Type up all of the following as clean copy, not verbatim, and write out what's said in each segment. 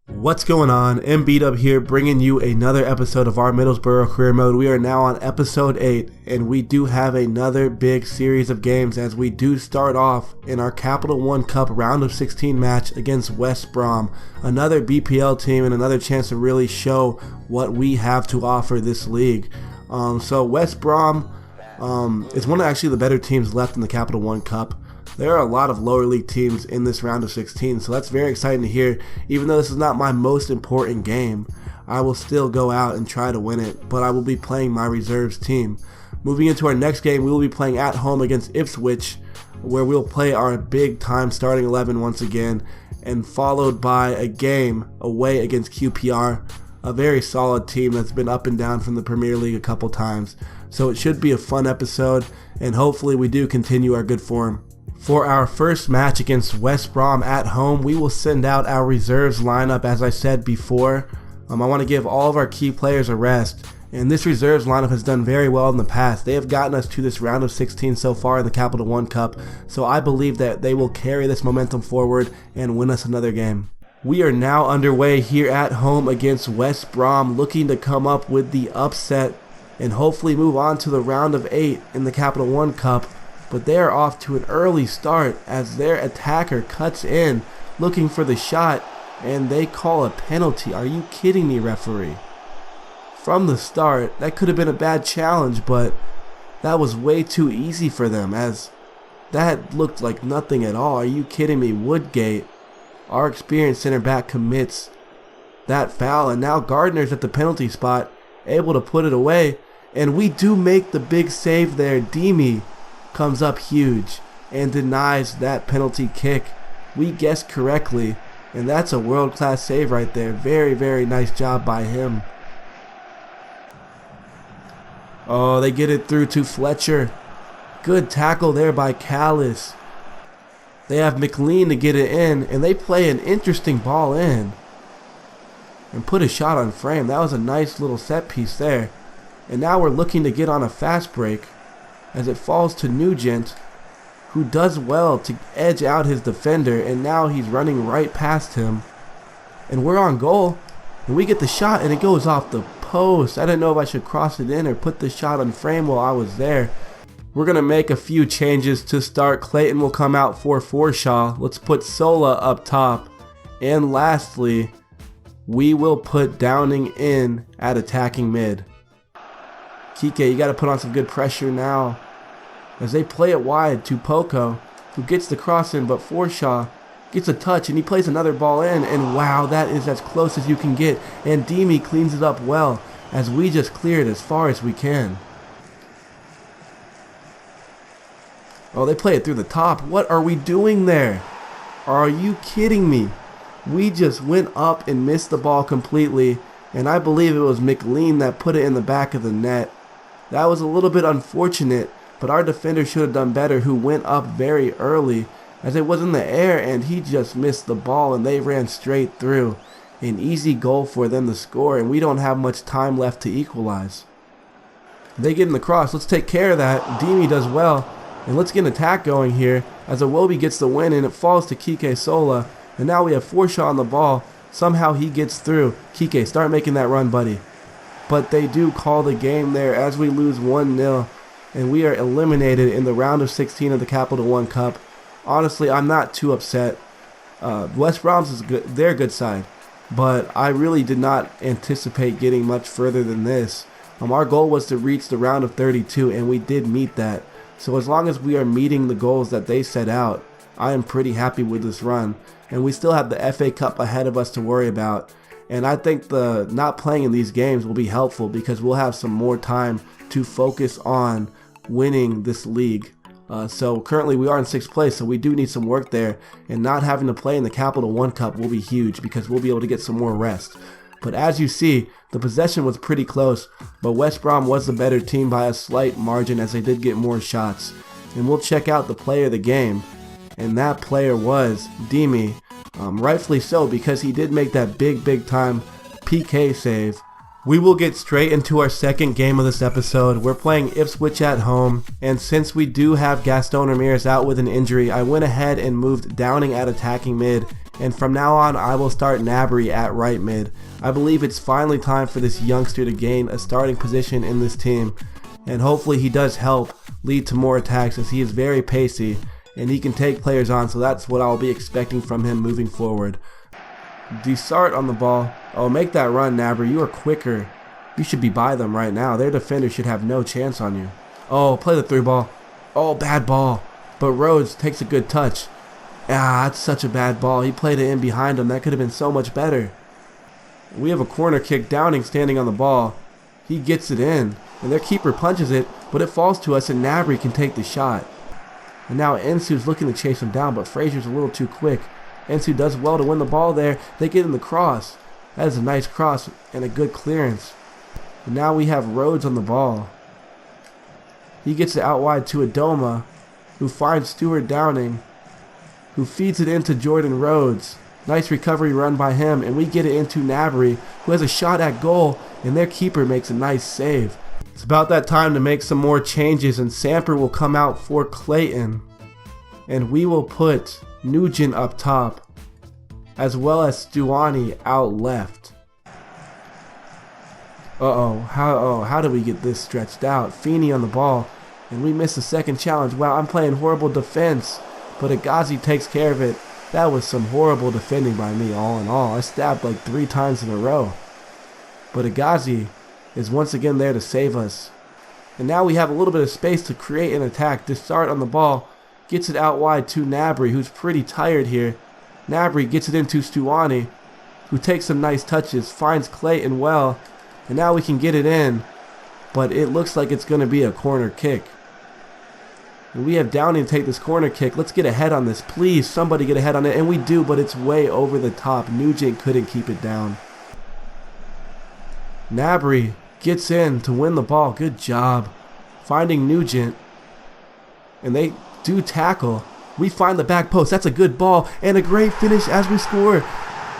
What's going on? MbDub here, bringing you another episode of our Middlesbrough Career Mode. We are now on episode 8, and we do have another big series of games as we do start off in our Capital One Cup round of 16 match against West Brom, another BPL team and another chance to really show what we have to offer this league. So West Brom is one of actually the better teams left in the Capital One Cup. There are a lot of lower league teams in this round of 16, so that's very exciting to hear. Even though this is not my most important game, I will still go out and try to win it, but I will be playing my reserves team. Moving into our next game, we will be playing at home against Ipswich, where we'll play our big time starting 11 once again, and followed by a game away against QPR, a very solid team that's been up and down from the Premier League a couple times. So it should be a fun episode, and hopefully we do continue our good form. For our first match against West Brom at home, we will send out our reserves lineup as I said before. I want to give all of our key players a rest, and this reserves lineup has done very well in the past. They have gotten us to this round of 16 so far in the Capital One Cup, so I believe that they will carry this momentum forward and win us another game. We are now underway here at home against West Brom, looking to come up with the upset and hopefully move on to the round of 8 in the Capital One Cup. But they are off to an early start as their attacker cuts in looking for the shot, and they call a penalty. Are you kidding me, referee? From the start, that could have been a bad challenge, but that was way too easy for them, as that looked like nothing at all. Are you kidding me? Woodgate, our experienced center back, commits that foul, and now Gardner's at the penalty spot, able to put it away, and we do make the big save there. Demi comes up huge and denies that penalty kick. We guessed correctly, and that's a world-class save right there. Very, very nice job by him. Oh, they get it through to Fletcher. Good tackle there by Callis. They have McLean to get it in, and they play an interesting ball in and put a shot on frame. That was a nice little set piece there. And now we're looking to get on a fast break as it falls to Nugent, who does well to edge out his defender, and now he's running right past him. And we're on goal, and we get the shot, and it goes off the post. I didn't know if I should cross it in or put the shot on frame while I was there. We're going to make a few changes to start. Clayton will come out for Forshaw. Let's put Sola up top. And lastly, we will put Downing in at attacking mid. Kike, you got to put on some good pressure now as they play it wide to Poco, who gets the cross in, but Forshaw gets a touch and he plays another ball in, and wow, that is as close as you can get, and Demi cleans it up well as we just clear it as far as we can. Oh, they play it through the top. What are we doing there? Are you kidding me? We just went up and missed the ball completely, and I believe it was McLean that put it in the back of the net. That was a little bit unfortunate, but our defender should have done better, who went up very early as it was in the air, and he just missed the ball and they ran straight through. An easy goal for them to score, and we don't have much time left to equalize. They get in the cross. Let's take care of that. Demi does well, and let's get an attack going here as Iwobi gets the win, and it falls to Kike Sola, and now we have Forshaw on the ball. Somehow he gets through. Kike, start making that run, buddy. But they do call the game there as we lose 1-0. And we are eliminated in the round of 16 of the Capital One Cup. Honestly, I'm not too upset. West Brom's is good. They're a good side, but I really did not anticipate getting much further than this. Our goal was to reach the round of 32, and we did meet that. So as long as we are meeting the goals that they set out, I am pretty happy with this run. And we still have the FA Cup ahead of us to worry about. And I think the not playing in these games will be helpful because we'll have some more time to focus on winning this league. So currently we are in 6th place, so we do need some work there, and not having to play in the Capital One Cup will be huge because we'll be able to get some more rest. But as you see, the possession was pretty close, but West Brom was the better team by a slight margin as they did get more shots. And we'll check out the player of the game, and that player was Demi, rightfully so because he did make that big time PK save. We will get straight into our second game of this episode. We're playing Ipswich at home, and since we do have Gaston Ramirez out with an injury, I went ahead and moved Downing at attacking mid and from now on I will start Gnabry at right mid. I believe it's finally time for this youngster to gain a starting position in this team, and hopefully he does help lead to more attacks, as he is very pacey and he can take players on, so that's what I'll be expecting from him moving forward. Desart on the ball. Oh, make that run, Gnabry. You are quicker. You should be by them right now. Their defender should have no chance on you. Oh, play the through ball. Oh, bad ball. But Rhodes takes a good touch. Ah, that's such a bad ball. He played it in behind him. That could have been so much better. We have a corner kick. Downing standing on the ball. He gets it in, and their keeper punches it, but it falls to us, and Gnabry can take the shot. And now Ensu's looking to chase him down, but Fraser's a little too quick. Ensu does well to win the ball there. They get in the cross. That is a nice cross and a good clearance. And now we have Rhodes on the ball. He gets it out wide to Adoma, who finds Stuart Downing, who feeds it into Jordan Rhodes. Nice recovery run by him, and we get it into Gnabry, who has a shot at goal, and their keeper makes a nice save. It's about that time to make some more changes, and Samper will come out for Clayton, and we will put Nugent up top, as well as Stuani out left. How do we get this stretched out? Feeney on the ball, and we miss the second challenge. Wow, I'm playing horrible defense, but Agazi takes care of it. That was some horrible defending by me, all in all. I stabbed like 3 times in a row. But Agazi is once again there to save us. And now we have a little bit of space to create an attack. Desart on the ball, gets it out wide to Gnabry, who's pretty tired here. Gnabry gets it into Stuani, who takes some nice touches, finds Clayton well, and now we can get it in, but it looks like it's going to be a corner kick. And we have Downing to take this corner kick. Let's get ahead on this. Please, somebody get ahead on it. And we do, but it's way over the top. Nugent couldn't keep it down. Gnabry gets in to win the ball. Good job finding Nugent. And they do tackle. We find the back post. That's a good ball. And a great finish as we score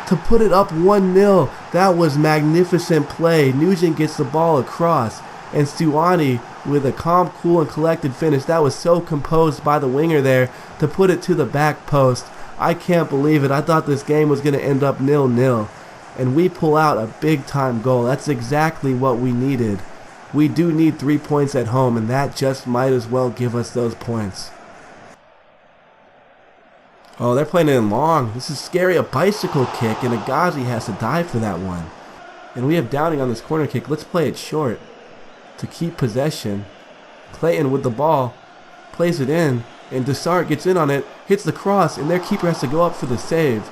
to put it up 1-0. That was magnificent play. Nugent gets the ball across. And Stuani with a calm, cool, and collected finish. That was so composed by the winger there to put it to the back post. I can't believe it. I thought this game was going to end up 0-0. And we pull out a big-time goal. That's exactly what we needed. We do need 3 points at home, and that just might as well give us those points. Oh, they're playing it in long. This is scary. A bicycle kick, and Agazi has to dive for that one. And we have Downing on this corner kick. Let's play it short to keep possession. Clayton with the ball, plays it in, and Desart gets in on it, hits the cross, and their keeper has to go up for the save.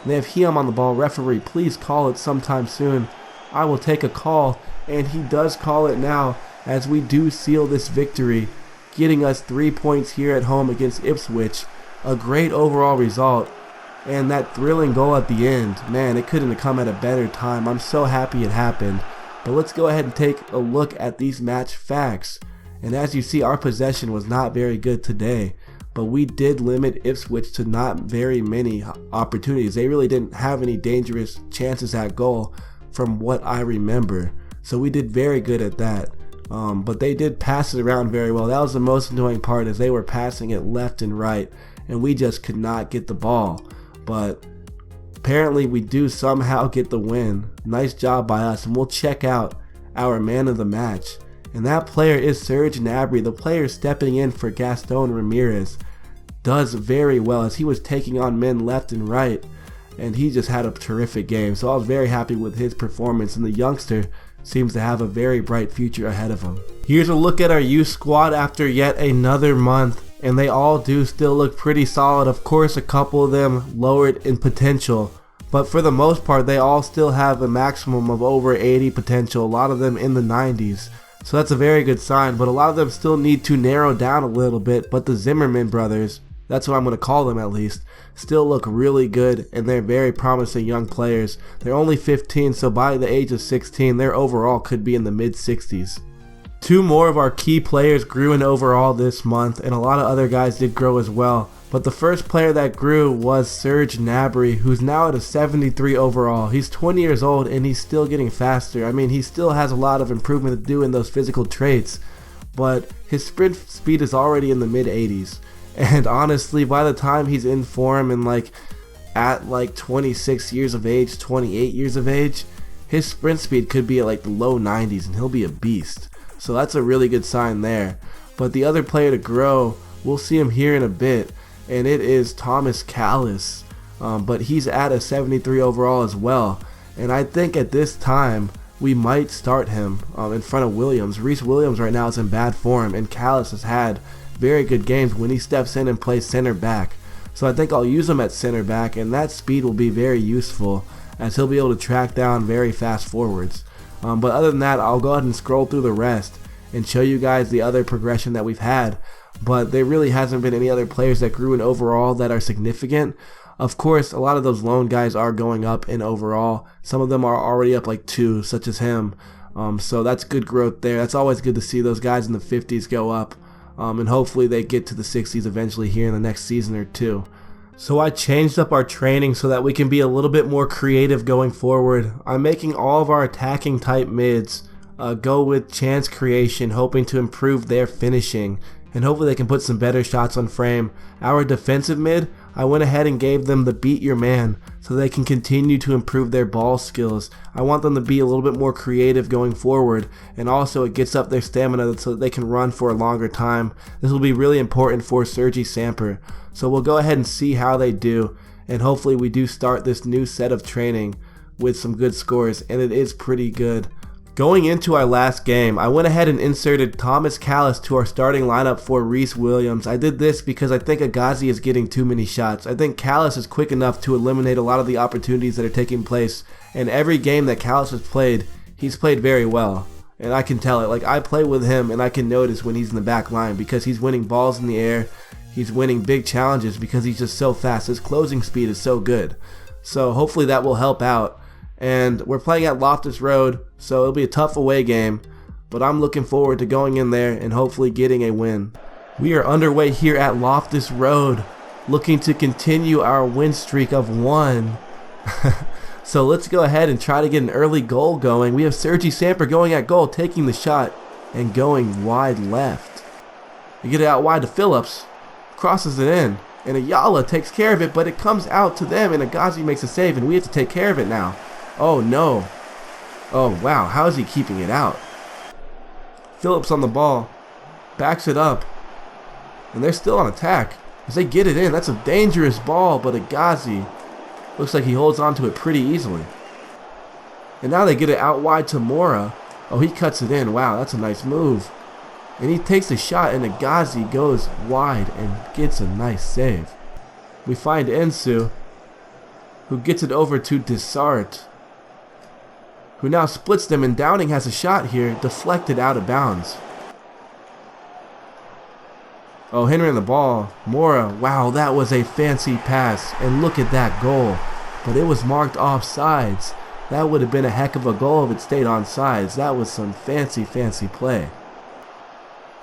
And they have Hiam on the ball. Referee, please call it sometime soon. I will take a call, and he does call it now, as we do seal this victory, getting us 3 points here at home against Ipswich. A great overall result, and that thrilling goal at the end, man, it couldn't have come at a better time. I'm so happy it happened. But let's go ahead and take a look at these match facts. And as you see, our possession was not very good today, but we did limit Ipswich to not very many opportunities. They really didn't have any dangerous chances at goal from what I remember. So we did very good at that. But they did pass it around very well. That was the most annoying part, is they were passing it left and right, and we just could not get the ball. But apparently we do somehow get the win. Nice job by us, and we'll check out our man of the match. And that player is Serge Gnabry. The player stepping in for Gaston Ramirez does very well, as he was taking on men left and right, and he just had a terrific game. So I was very happy with his performance, and the youngster seems to have a very bright future ahead of him. Here's a look at our youth squad after yet another month, and they all do still look pretty solid. Of course, a couple of them lowered in potential, but for the most part they all still have a maximum of over 80 potential, a lot of them in the 90s. So that's a very good sign, but a lot of them still need to narrow down a little bit. But the Zimmerman brothers, that's what I'm going to call them at least, still look really good, and they're very promising young players. They're only 15, so by the age of 16 their overall could be in the mid-60s. 2 more of our key players grew in overall this month, and a lot of other guys did grow as well. But the first player that grew was Serge Gnabry, who's now at a 73 overall. He's 20 years old, and he's still getting faster. I mean, he still has a lot of improvement to do in those physical traits, but his sprint speed is already in the mid-80s. And honestly, by the time he's in form and like at like 26 years of age, 28 years of age, his sprint speed could be at like the low 90s and he'll be a beast. So that's a really good sign there. But the other player to grow, we'll see him here in a bit, and it is Thomas Callis. But he's at a 73 overall as well. And I think at this time, we might start him in front of Williams. Reece Williams right now is in bad form, and Callis has had very good games when he steps in and plays center back. So I think I'll use him at center back, and that speed will be very useful as he'll be able to track down very fast forwards. But other than that, I'll go ahead and scroll through the rest and show you guys the other progression that we've had. But there really hasn't been any other players that grew in overall that are significant. Of course, a lot of those lone guys are going up in overall. Some of them are already up like 2, such as him. So that's good growth there. That's always good to see those guys in the 50s go up. And hopefully they get to the 60s eventually here in the next season or 2. So I changed up our training so that we can be a little bit more creative going forward. I'm making all of our attacking type mids go with chance creation, hoping to improve their finishing. And hopefully they can put some better shots on frame. Our defensive mid, I went ahead and gave them the beat your man so they can continue to improve their ball skills. I want them to be a little bit more creative going forward, and also it gets up their stamina so that they can run for a longer time. This will be really important for Sergi Samper. So we'll go ahead and see how they do, and hopefully we do start this new set of training with some good scores, and it is pretty good. Going into our last game, I went ahead and inserted Thomas Callis to our starting lineup for Reece Williams. I did this because I think Agazi is getting too many shots. I think Callis is quick enough to eliminate a lot of the opportunities that are taking place. And every game that Callis has played, he's played very well. And I can tell it. Like, I play with him and I can notice when he's in the back line because he's winning balls in the air. He's winning big challenges because he's just so fast. His closing speed is so good. So hopefully that will help out. And we're playing at Loftus Road, so it'll be a tough away game, but I'm looking forward to going in there and hopefully getting a win. We are underway here at Loftus Road, looking to continue our win streak of 1. So let's go ahead and try to get an early goal going. We have Sergi Samper going at goal, taking the shot and going wide left. We get it out wide to Phillips, crosses it in, and Ayala takes care of it, but it comes out to them, and Agazi makes a save, and we have to take care of it now. Oh no. Oh wow, how is he keeping it out? Phillips on the ball, backs it up, and they're still on attack. As they get it in, that's a dangerous ball, but Agazi looks like he holds on to it pretty easily. And now they get it out wide to Mora. Oh, he cuts it in. Wow, that's a nice move. And he takes a shot, and Agazi goes wide and gets a nice save. We find Ensu, who gets it over to Desart, who now splits them, and Downing has a shot here, deflected out of bounds. Oh, Henry on the ball. Mora, wow, that was a fancy pass, and look at that goal. But it was marked offsides. That would have been a heck of a goal if it stayed on sides. That was some fancy play.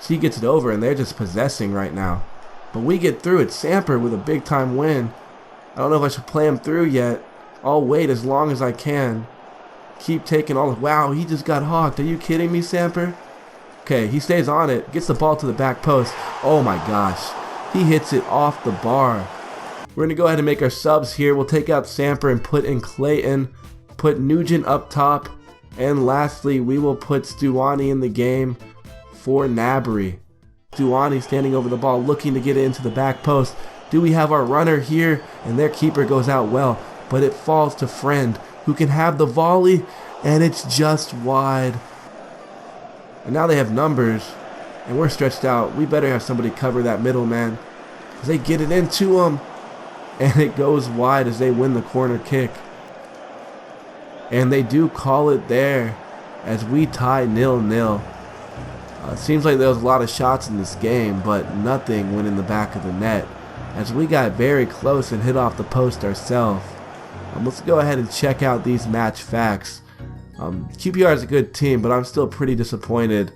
She gets it over, and they're just possessing right now. But we get through it. Samper with a big time win. I don't know if I should play him through yet. I'll wait as long as I can. Keep taking all. Wow, he just got hawked. Are you kidding me, Samper? Okay, he stays on it. Gets the ball to the back post. Oh my gosh. He hits it off the bar. We're going to go ahead and make our subs here. We'll take out Samper and put in Clayton. Put Nugent up top. And lastly, we will put Stuani in the game for Nabry. Stuani standing over the ball, looking to get it into the back post. Do we have our runner here? And their keeper goes out well, but it falls to Friend, who can have the volley, and it's just wide. And now they have numbers, and we're stretched out. We better have somebody cover that middle man, because they get it into him, and it goes wide as they win the corner kick. And they do call it there as we tie 0-0. It seems like there was a lot of shots in this game, but nothing went in the back of the net, as we got very close and hit off the post ourselves. Let's go ahead and check out these match facts. QPR is a good team, but I'm still pretty disappointed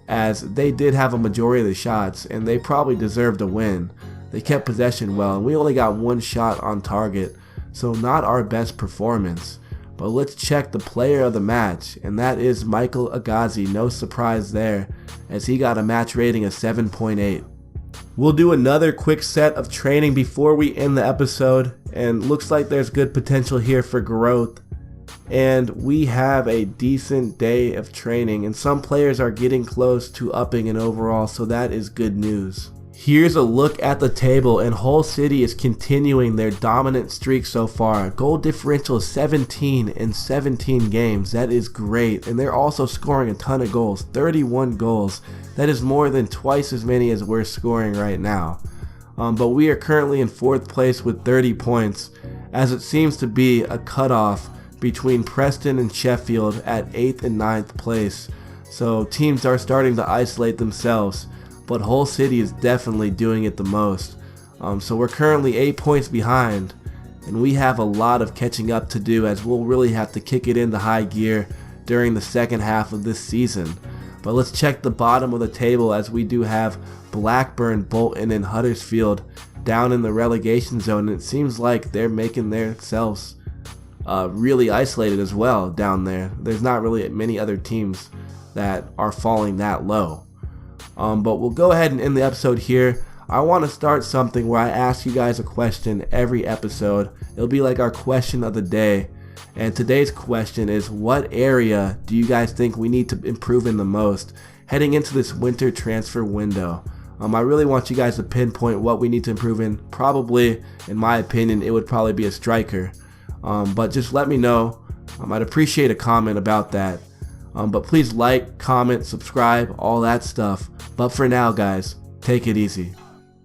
as they did have a majority of the shots and they probably deserved a win. They kept possession well, and we only got 1 shot on target, so not our best performance. But let's check the player of the match, and that is Michael Agazi. No surprise there, as he got a match rating of 7.8. We'll do another quick set of training before we end the episode, and looks like there's good potential here for growth. And we have a decent day of training, and some players are getting close to upping in overall, so that is good news. Here's a look at the table, and Hull City is continuing their dominant streak so far. Goal differential is 17 in 17 games. That is great, and they're also scoring a ton of goals, 31 goals. That is more than twice as many as we're scoring right now. But we are currently in 4th place with 30 points, as it seems to be a cutoff between Preston and Sheffield at 8th and 9th place. So teams are starting to isolate themselves, but Hull City is definitely doing it the most. So we're currently 8 points behind, and we have a lot of catching up to do, as we'll really have to kick it into high gear during the second half of this season. But let's check the bottom of the table, as we do have Blackburn, Bolton, and Huddersfield down in the relegation zone, and it seems like they're making themselves really isolated as well down there. There's not really many other teams that are falling that low. But we'll go ahead and end the episode here. I want to start something where I ask you guys a question every episode. It'll be like our question of the day. And today's question is, what area do you guys think we need to improve in the most heading into this winter transfer window? I really want you guys to pinpoint what we need to improve in. Probably, in my opinion, it would probably be a striker. But just let me know. I'd appreciate a comment about that. But please like, comment, subscribe, all that stuff. But for now, guys, take it easy.